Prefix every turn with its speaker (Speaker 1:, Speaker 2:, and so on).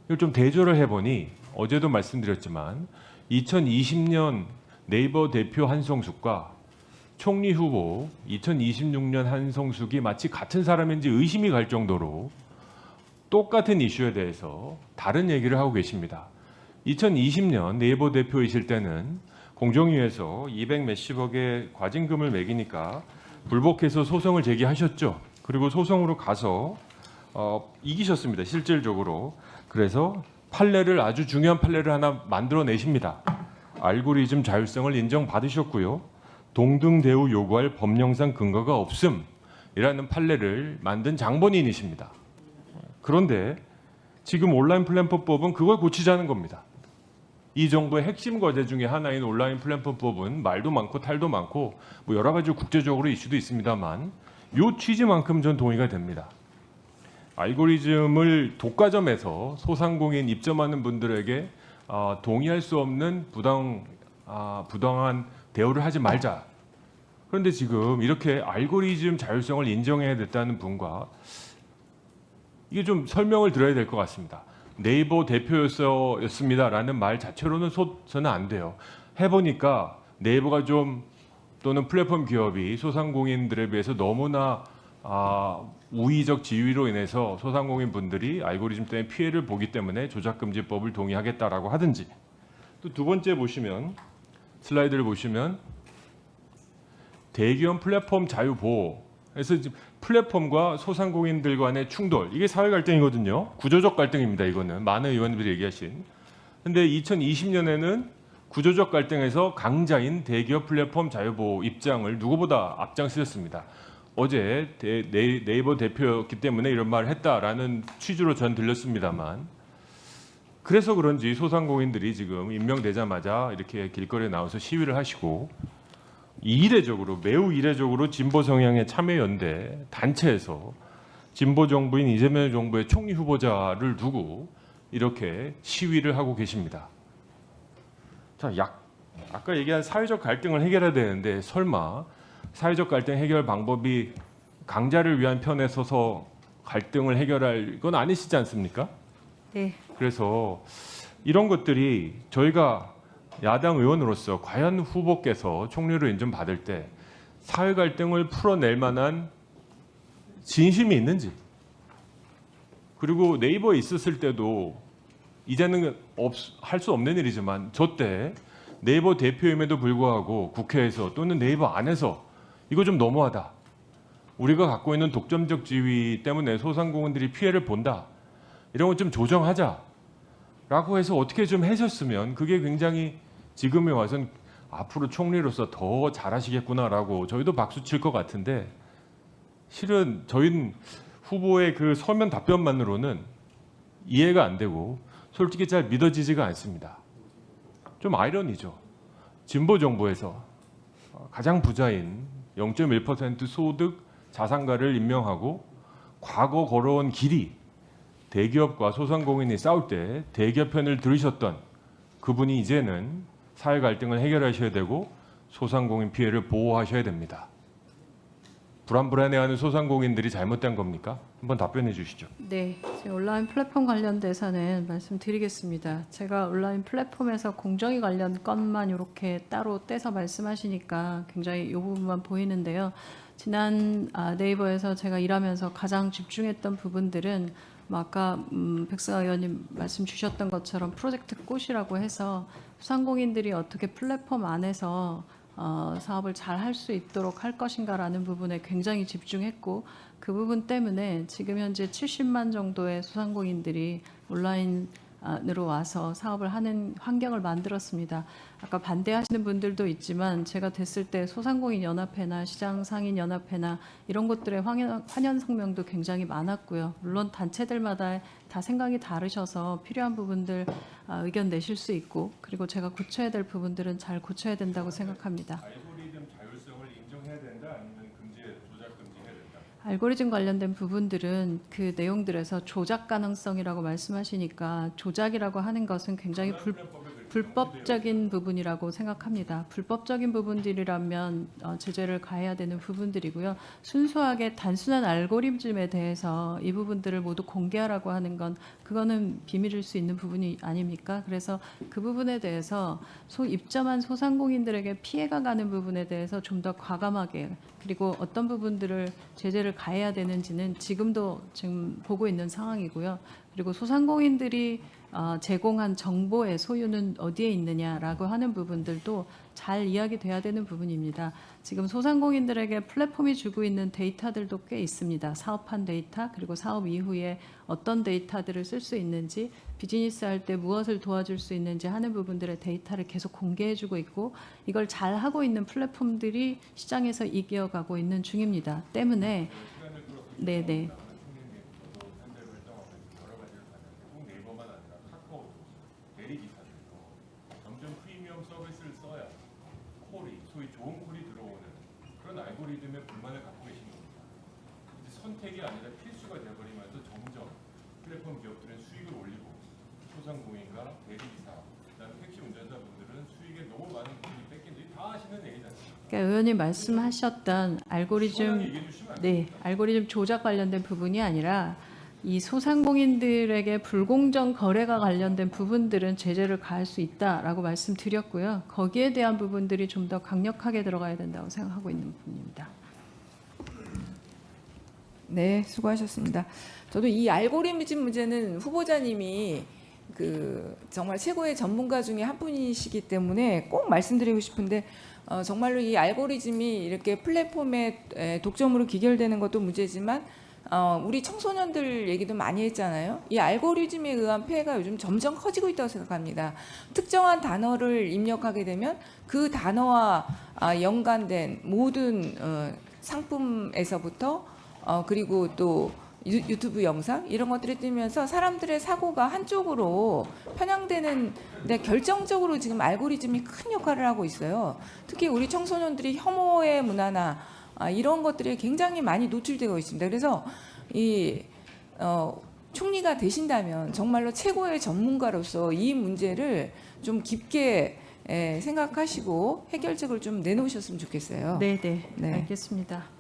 Speaker 1: 이걸 좀 대조를 해보니 어제도 말씀드렸지만 2020년 네이버 대표 한성숙과 총리 후보 2026년 한성숙이 마치 같은 사람인지 의심이 갈 정도로 똑같은 이슈에 대해서 다른 얘기를 하고 계십니다. 2020년 네이버 대표이실 때는 공정위에서 200 몇십억의 과징금을 매기니까 불복해서 소송을 제기하셨죠. 그리고 소송으로 가서 이기셨습니다. 실질적으로. 그래서 판례를 아주 중요한 판례를 하나 만들어내십니다. 알고리즘 자율성을 인정받으셨고요. 동등 대우 요구할 법령상 근거가 없음이라는 판례를 만든 장본인이십니다. 그런데 지금 온라인 플랫폼법은 그걸 고치자는 겁니다. 이 정부의 핵심 과제 중에 하나인 온라인 플랫폼법은 말도 많고 탈도 많고 뭐 여러 가지 국제적으로 이슈도 있습니다만 요 취지만큼 전 동의가 됩니다. 알고리즘을 독과점해서 소상공인 입점하는 분들에게 동의할 수 없는 부당한 대우를 하지 말자. 그런데 지금 이렇게 알고리즘 자율성을 인정해야 됐다는 분과 이게 좀 설명을 드려야 될 것 같습니다. 네이버 대표였습니다라는 말 자체로는 저는 안 돼요. 해보니까 네이버가 좀 또는 플랫폼 기업이 소상공인들에 비해서 너무나 우위적 지위로 인해서 소상공인 분들이 알고리즘 때문에 피해를 보기 때문에 조작금지법을 동의하겠다라고 하든지 또 두 번째 보시면 슬라이드를 보시면 대기업 플랫폼 자유 보호 그래서 플랫폼과 소상공인들 간의 충돌 이게 사회 갈등이거든요. 구조적 갈등입니다. 이거는 많은 의원들이 얘기하신. 근데 2020년에는 구조적 갈등에서 강자인 대기업 플랫폼 자유보호 입장을 누구보다 앞장서셨습니다. 어제 네이버 대표였기 때문에 이런 말을 했다라는 취지로 전 들렸습니다만 그래서 그런지 소상공인들이 지금 임명되자마자 이렇게 길거리에 나와서 시위를 하시고 이례적으로 매우 이례적으로 진보 성향의 참여연대 단체에서 진보 정부인 이재명 정부의 총리 후보자를 두고 이렇게 시위를 하고 계십니다. 자, 아까 얘기한 사회적 갈등을 해결해야 되는데 설마 사회적 갈등 해결 방법이 강자를 위한 편에 서서 갈등을 해결할 건 아니시지 않습니까?
Speaker 2: 네.
Speaker 1: 그래서 이런 것들이 저희가 야당 의원으로서 과연 후보께서 총리로 인정받을 때 사회 갈등을 풀어낼 만한 진심이 있는지 그리고 네이버에 있었을 때도 이제는 할 수 없는 일이지만 저 때 네이버 대표임에도 불구하고 국회에서 또는 네이버 안에서 이거 좀 너무하다. 우리가 갖고 있는 독점적 지위 때문에 소상공인들이 피해를 본다. 이런 거 좀 조정하자. 라고 해서 어떻게 좀 하셨으면 그게 굉장히 지금에 와서는 앞으로 총리로서 더 잘하시겠구나라고 저희도 박수 칠 것 같은데 실은 저희는 후보의 그 서면 답변만으로는 이해가 안 되고 솔직히 잘 믿어지지가 않습니다. 좀 아이러니죠. 진보 정부에서 가장 부자인 0.1% 소득 자산가를 임명하고 과거 걸어온 길이 대기업과 소상공인이 싸울 때 대기업 편을 들으셨던 그분이 이제는 사회 갈등을 해결하셔야 되고 소상공인 피해를 보호하셔야 됩니다. 불안불안해하는 소상공인들이 잘못된 겁니까? 한번 답변해 주시죠.
Speaker 2: 네, 제가 온라인 플랫폼 관련돼서는 말씀드리겠습니다. 제가 온라인 플랫폼에서 공정위 관련 건만 이렇게 따로 떼서 말씀하시니까 굉장히 이 부분만 보이는데요. 지난 네이버에서 제가 일하면서 가장 집중했던 부분들은 아까 백승아 의원님 말씀 주셨던 것처럼 프로젝트 꽃이라고 해서 소상공인들이 어떻게 플랫폼 안에서 사업을 잘 할 수 있도록 할 것인가라는 부분에 굉장히 집중했고 그 부분 때문에 지금 현재 70만 정도의 소상공인들이 온라인으로 와서 사업을 하는 환경을 만들었습니다. 아까 반대하시는 분들도 있지만 제가 됐을 때 소상공인 연합회나 시장 상인 연합회나 이런 곳들의 환연 성명도 굉장히 많았고요. 물론 단체들마다 다 생각이 다르셔서 필요한 부분들 의견 내실 수 있고 그리고 제가 고쳐야 될 부분들은 잘 고쳐야 된다고 생각합니다.
Speaker 1: 알고리즘 자율성을 인정해야 된다 아니면 조작 금지해야 된다?
Speaker 2: 알고리즘 관련된 부분들은 그 내용들에서 조작 가능성이라고 말씀하시니까 조작이라고 하는 것은 굉장히
Speaker 1: 플랫폼에 그렇게
Speaker 2: 불법적인 부분이라고 생각합니다. 불법적인 부분들이라면 제재를 가해야 되는 부분들이고요. 순수하게 단순한 알고리즘에 대해서 이 부분들을 모두 공개하라고 하는 건 그거는 비밀일 수 있는 부분이 아닙니까? 그래서 그 부분에 대해서 입점한 소상공인들에게 피해가 가는 부분에 대해서 좀 더 과감하게 그리고 어떤 부분들을 제재를 가해야 되는지는 지금도 지금 보고 있는 상황이고요. 그리고 소상공인들이 제공한 정보의 소유는 어디에 있느냐라고 하는 부분들도 잘 이야기돼야 되는 부분입니다. 지금 소상공인들에게 플랫폼이 주고 있는 데이터들도 꽤 있습니다. 사업한 데이터 그리고 사업 이후에 어떤 데이터들을 쓸 수 있는지 비즈니스 할 때 무엇을 도와줄 수 있는지 하는 부분들의 데이터를 계속 공개해주고 있고 이걸 잘 하고 있는 플랫폼들이 시장에서 이겨가고 있는 중입니다. 때문에 네네.
Speaker 1: 점점 프리미엄 서비스를 써야 콜이 소위 좋은 콜이 들어오는 그런 알고리즘에 불만을 갖고 계신 겁니다. 이제 선택이 아니라 필수가 되어버리면서 점점 플랫폼 기업들은 수익을 올리고 소상공인과 대리기사, 그다음에 택시 운전자분들은 수익에 너무 많은 부분이 뺏긴지 다 아시는 얘기잖아요.
Speaker 2: 그러니까 의원님 말씀하셨던 알고리즘 조작 관련된 부분이 아니라 이 소상공인들에게 불공정 거래가 관련된 부분들은 제재를 가할 수 있다라고 말씀드렸고요. 거기에 대한 부분들이 좀 더 강력하게 들어가야 된다고 생각하고 있는 부분입니다.
Speaker 3: 네, 수고하셨습니다. 저도 이 알고리즘 문제는 후보자님이 정말 최고의 전문가 중에 한 분이시기 때문에 꼭 말씀드리고 싶은데 정말로 이 알고리즘이 이렇게 플랫폼에 독점으로 기결되는 것도 문제지만 우리 청소년들 얘기도 많이 했잖아요. 이 알고리즘에 의한 폐해가 요즘 점점 커지고 있다고 생각합니다. 특정한 단어를 입력하게 되면 그 단어와 연관된 모든 상품에서부터 그리고 또 유튜브 영상 이런 것들이 뜨면서 사람들의 사고가 한쪽으로 편향되는 데 결정적으로 지금 알고리즘이 큰 역할을 하고 있어요. 특히 우리 청소년들이 혐오의 문화나 이런 것들이 굉장히 많이 노출되고 있습니다. 그래서 총리가 되신다면 정말로 최고의 전문가로서 이 문제를 좀 깊게 생각하시고 해결책을 좀 내놓으셨으면 좋겠어요.
Speaker 2: 네,
Speaker 3: 네.
Speaker 2: 알겠습니다.